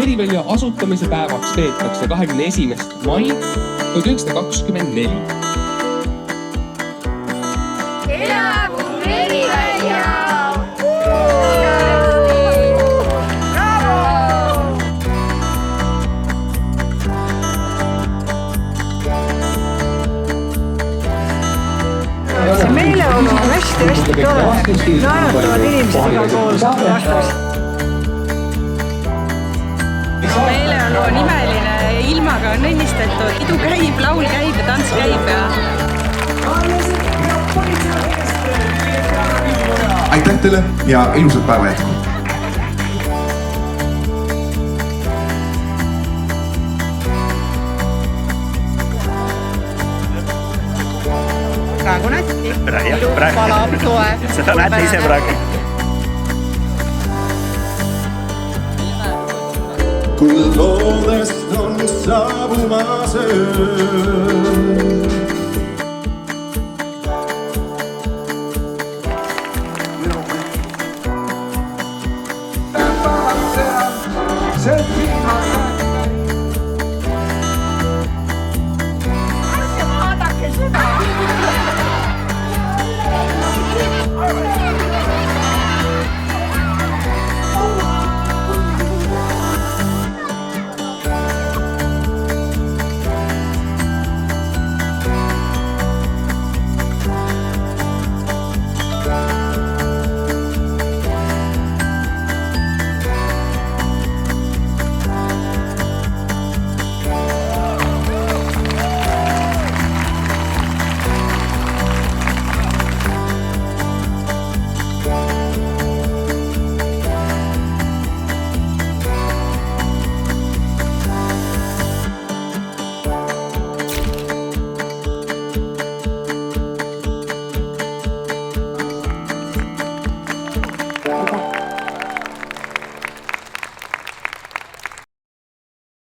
Merivälja asutamise päevaks peetakse 21. mai 1924. Elagu Merivälja! See meeleolu on hästi tore. Naeratavad inimesed igal pool rahvast. Meeleolu on imeline, ilmaga on õnnistatud, pidu käib, laul käib ja tants käib ja... Aitäh teile ja ilusat päeva jätku! Praegu on hästi. Ilu palab soe. Seda näete ise praegu. Kuldloodest on saabumas öö.